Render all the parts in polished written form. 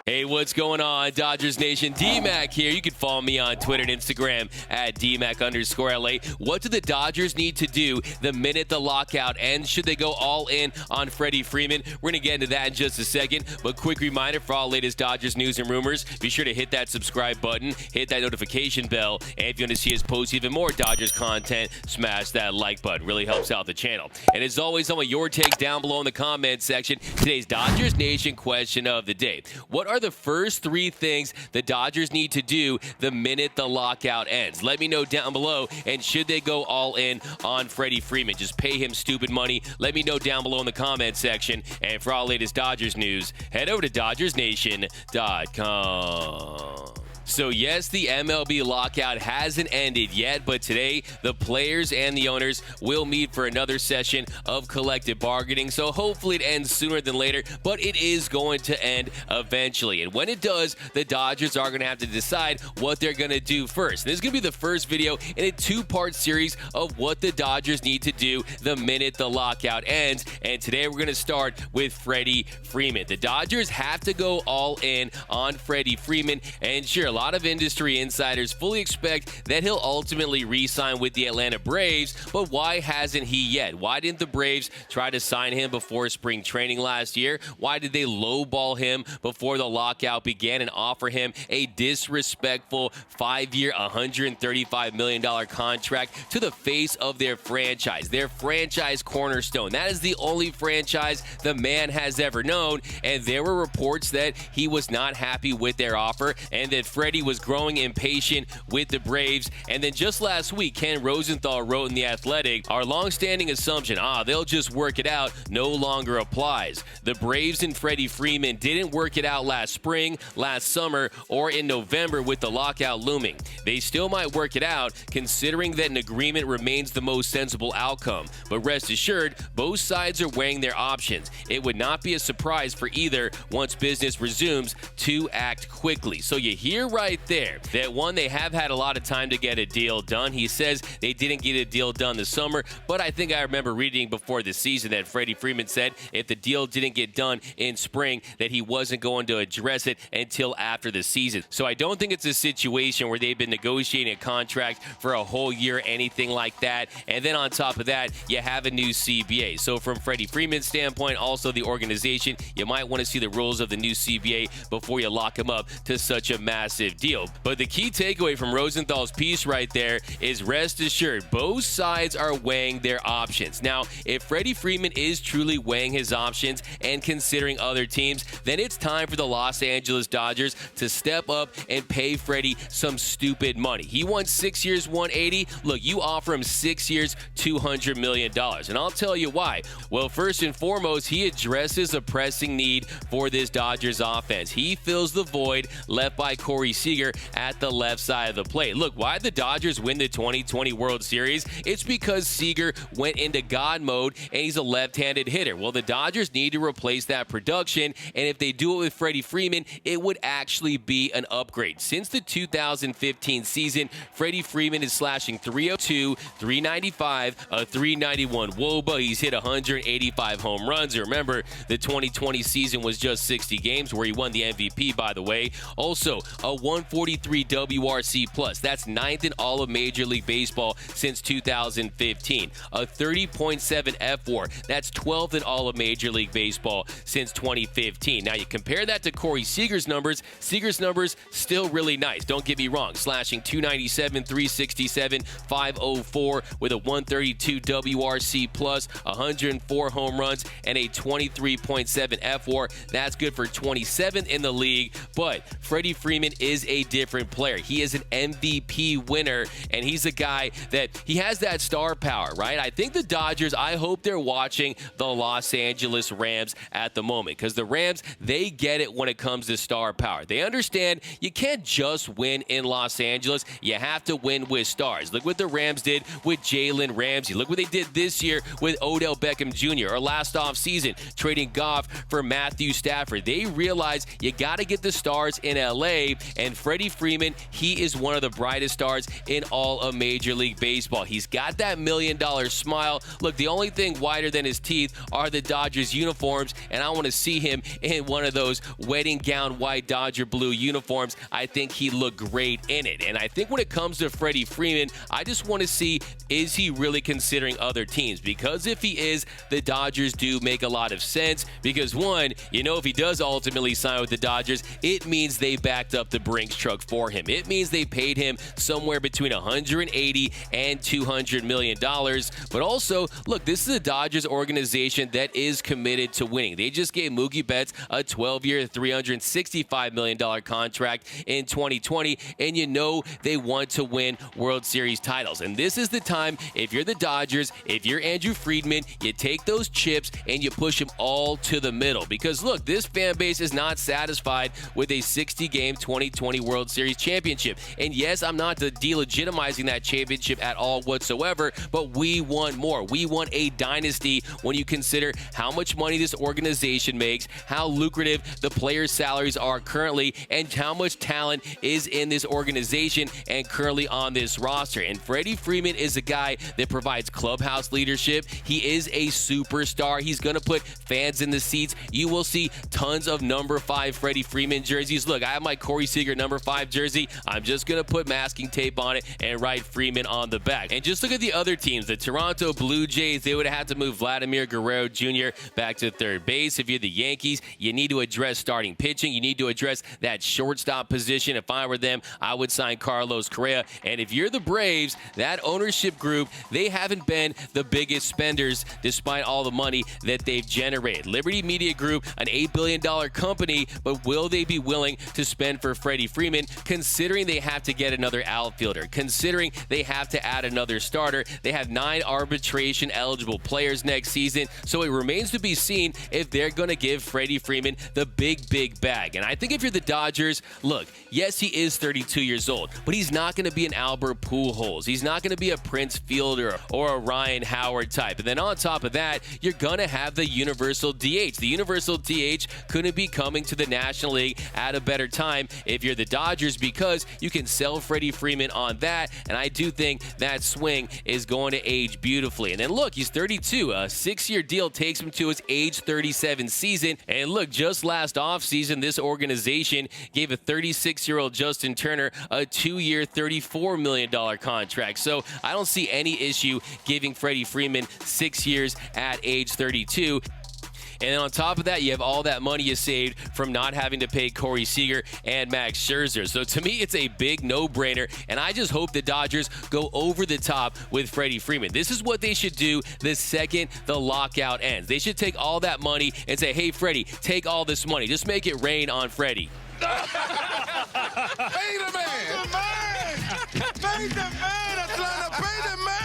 Hey, what's going on, Dodgers Nation? D-Mac here. You can follow me on Twitter and Instagram at DMac_LA. What do the Dodgers need to do the minute the lockout ends? Should they go all in on Freddie Freeman? We're going to get into that in just a second. But quick reminder for all latest Dodgers news and rumors, be sure to hit that subscribe button, hit that notification bell, and if you want to see us post even more Dodgers content, smash that like button. Really helps out the channel. And as always, I want your takes down below in the comments section. Today's Dodgers Nation question of the day. What are the first three things the Dodgers need to do the minute the lockout ends? Let me know down below. And should they go all in on Freddie Freeman? Just pay him stupid money. Let me know down below in the comment section. And for all latest Dodgers news, head over to DodgersNation.com. So yes, the MLB lockout hasn't ended yet, but today the players and the owners will meet for another session of collective bargaining. So hopefully it ends sooner than later, but it is going to end eventually. And when it does, the Dodgers are going to have to decide what they're going to do first. And this is going to be the first video in a two-part series of what the Dodgers need to do the minute the lockout ends. And today we're going to start with Freddie Freeman. The Dodgers have to go all in on Freddie Freeman, and sure, a lot of industry insiders fully expect that he'll ultimately re-sign with the Atlanta Braves, but why hasn't he yet? Why didn't the Braves try to sign him before spring training last year? Why did they lowball him before the lockout began and offer him a disrespectful 5-year, $135 million contract to the face of their franchise cornerstone? That is the only franchise the man has ever known, and there were reports that he was not happy with their offer and that Freddie was growing impatient with the Braves. And then just last week, Ken Rosenthal wrote in The Athletic, our longstanding assumption, they'll just work it out, no longer applies. The Braves and Freddie Freeman didn't work it out last spring, last summer, or in November with the lockout looming. They still might work it out, considering that an agreement remains the most sensible outcome. But rest assured, both sides are weighing their options. It would not be a surprise for either once business resumes to act quickly. So you hear right there that one, they have had a lot of time to get a deal done. He says they didn't get a deal done this summer, but I think I remember reading before the season that Freddie Freeman said if the deal didn't get done in spring, that he wasn't going to address it until after the season. So I don't think it's a situation where they've been negotiating a contract for a whole year, anything like that. And then on top of that, you have a new CBA. So from Freddie Freeman's standpoint, also the organization, you might want to see the rules of the new CBA before you lock him up to such a massive deal. But the key takeaway from Rosenthal's piece right there is rest assured, both sides are weighing their options. Now, if Freddie Freeman is truly weighing his options and considering other teams, then it's time for the Los Angeles Dodgers to step up and pay Freddie some stupid money. He won 6 years, 180. Look, you offer him 6 years, $200 million. And I'll tell you why. Well, first and foremost, he addresses a pressing need for this Dodgers offense. He fills the void left by Corey Seager at the left side of the plate. Look, why the Dodgers win the 2020 World Series? It's because Seager went into God mode and he's a left-handed hitter. Well, the Dodgers need to replace that production, and if they do it with Freddie Freeman, it would actually be an upgrade. Since the 2015 season, Freddie Freeman is slashing .302, .395, a .391 WOBA. He's hit 185 home runs. Remember, the 2020 season was just 60 games where he won the MVP, by the way. Also, a 143 WRC+. That's 9th in all of Major League Baseball since 2015. A 30.7 F4. That's 12th in all of Major League Baseball since 2015. Now, you compare that to Corey Seager's numbers. Seager's numbers still really nice. Don't get me wrong. Slashing .297, .367, .504 with a 132 WRC+, 104 home runs, and a 23.7 F4. That's good for 27th in the league, but Freddie Freeman is a different player. He is an MVP winner, and he's a guy that he has that star power, right? I think the Dodgers, I hope they're watching the Los Angeles Rams at the moment, because the Rams, they get it when it comes to star power. They understand you can't just win in Los Angeles. You have to win with stars. Look what the Rams did with Jalen Ramsey. Look what they did this year with Odell Beckham Jr. or last offseason, trading Goff for Matthew Stafford. They realize you got to get the stars in LA, And Freddie Freeman, he is one of the brightest stars in all of Major League Baseball. He's got that $1 million smile. Look, the only thing whiter than his teeth are the Dodgers uniforms, and I want to see him in one of those wedding gown white Dodger blue uniforms. I think he looked great in it. And I think when it comes to Freddie Freeman, I just want to see, is he really considering other teams? Because if he is, the Dodgers do make a lot of sense. Because one, if he does ultimately sign with the Dodgers, it means they backed up the Brinks truck for him. It means they paid him somewhere between $180 and $200 million. But also, look, this is a Dodgers organization that is committed to winning. They just gave Mookie Betts a 12-year, $365 million contract in 2020, and they want to win World Series titles. And this is the time, if you're the Dodgers, if you're Andrew Friedman, you take those chips and you push them all to the middle. Because look, this fan base is not satisfied with a 60-game 2020 World Series championship. And yes, I'm not delegitimizing that championship at all whatsoever, but we want more. We want a dynasty when you consider how much money this organization makes, how lucrative the players' salaries are currently, and how much talent is in this organization and currently on this roster. And Freddie Freeman is a guy that provides clubhouse leadership. He is a superstar. He's going to put fans in the seats. You will see tons of number 5 Freddie Freeman jerseys. Look, I have my Corey Seager number 5 jersey. I'm just going to put masking tape on it and write Freeman on the back. And just look at the other teams. The Toronto Blue Jays, they would have had to move Vladimir Guerrero Jr. back to third base. If you're the Yankees, you need to address starting pitching. You need to address that shortstop position. If I were them, I would sign Carlos Correa. And if you're the Braves, that ownership group, they haven't been the biggest spenders despite all the money that they've generated. Liberty Media Group, an $8 billion company, but will they be willing to spend for Freddie Freeman, considering they have to get another outfielder, considering they have to add another starter? They have 9 arbitration-eligible players next season, so it remains to be seen if they're going to give Freddie Freeman the big bag. And I think if you're the Dodgers, look, yes, he is 32 years old, but he's not going to be an Albert Pujols. He's not going to be a Prince Fielder or a Ryan Howard type. And then on top of that, you're going to have the universal DH. The universal DH couldn't be coming to the National League at a better time if you're the Dodgers, because you can sell Freddie Freeman on that, and I do think that swing is going to age beautifully. And then look, he's 32. A 6-year deal takes him to his age 37 season. And look, just last offseason, this organization gave a 36-year-old Justin Turner a 2-year, $34 million contract. So I don't see any issue giving Freddie Freeman 6 years at age 32. And then on top of that, you have all that money you saved from not having to pay Corey Seager and Max Scherzer. So to me, it's a big no-brainer, and I just hope the Dodgers go over the top with Freddie Freeman. This is what they should do the second the lockout ends. They should take all that money and say, hey, Freddie, take all this money. Just make it rain on Freddie. Pay the man! Pay the man, Atlanta! Pay the man!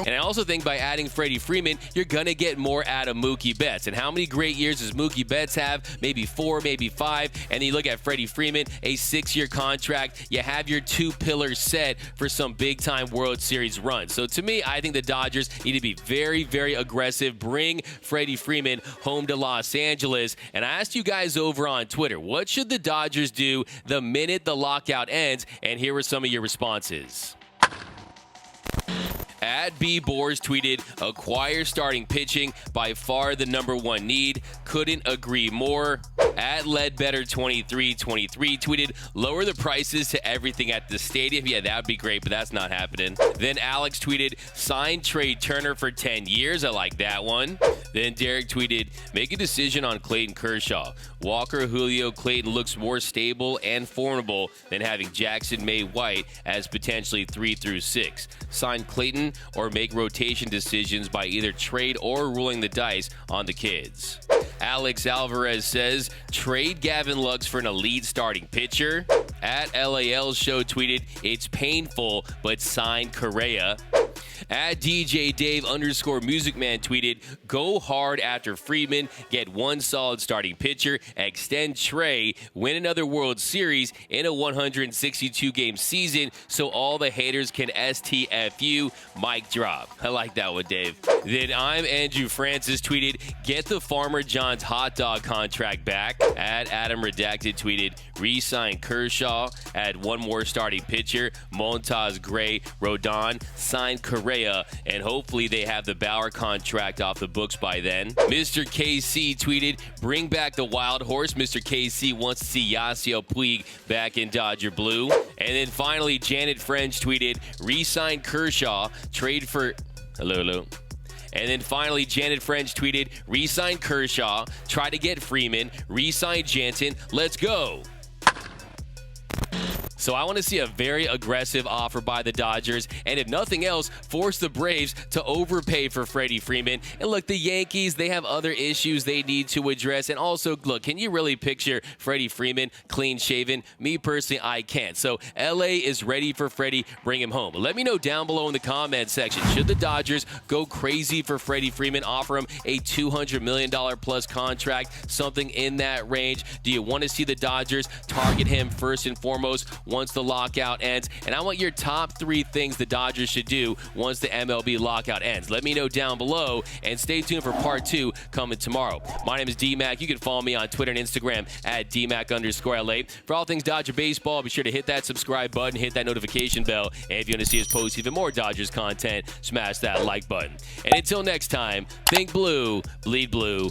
And I also think by adding Freddie Freeman, you're going to get more out of Mookie Betts. And how many great years does Mookie Betts have? Maybe 4, maybe 5. And then you look at Freddie Freeman, a 6-year contract. You have your 2 pillars set for some big-time World Series runs. So to me, I think the Dodgers need to be very aggressive. Bring Freddie Freeman home to Los Angeles. And I asked you guys over on Twitter, what should the Dodgers do the minute the lockout ends? And here were some of your responses. At B. Boers tweeted, acquire starting pitching, by far the #1 need. Couldn't agree more. At Ledbetter2323 tweeted, lower the prices to everything at the stadium. Yeah, that would be great, but that's not happening. Then Alex tweeted, sign Trey Turner for 10 years. I like that one. Then Derek tweeted, make a decision on Clayton Kershaw. Walker, Julio, Clayton looks more stable and formidable than having Jackson, May, White as potentially 3 through 6. Sign Clayton or make rotation decisions by either trade or rolling the dice on the kids. Alex Alvarez says, trade Gavin Lux for an elite starting pitcher. At LAL Show tweeted, it's painful, but sign Correa. At DJ Dave _ Music Man tweeted, go hard after Freeman, get one solid starting pitcher, extend Trey, win another World Series in a 162-game season so all the haters can STFU, mic drop. I like that one, Dave. Then I'm Andrew Francis tweeted, get the Farmer John's hot dog contract back. At Adam Redacted tweeted, re-sign Kershaw, add one more starting pitcher, Montaz Gray, Rodon, sign Correa, and hopefully they have the Bauer contract off the books by then. Mr. KC tweeted, bring back the wild horse. Mr. KC wants to see Yasiel Puig back in Dodger blue. And then finally, Janet French tweeted, re-sign Kershaw, trade for... Hello. And then finally, Janet French tweeted, re-sign Kershaw, try to get Freeman, re-sign Jansen, let's go. So I want to see a very aggressive offer by the Dodgers, and if nothing else, force the Braves to overpay for Freddie Freeman. And look, the Yankees, they have other issues they need to address. And also, look, can you really picture Freddie Freeman clean-shaven? Me personally, I can't. So LA is ready for Freddie. Bring him home. Let me know down below in the comment section. Should the Dodgers go crazy for Freddie Freeman, offer him a $200 million plus contract, something in that range? Do you want to see the Dodgers target him first and foremost once the lockout ends? And I want your top 3 things the Dodgers should do once the MLB lockout ends. Let me know down below, and stay tuned for part 2 coming tomorrow. My name is D-Mac. You can follow me on Twitter and Instagram at DMac_LA. For all things Dodger baseball, be sure to hit that subscribe button, hit that notification bell, and if you want to see us post even more Dodgers content, smash that like button. And until next time, think blue, bleed blue.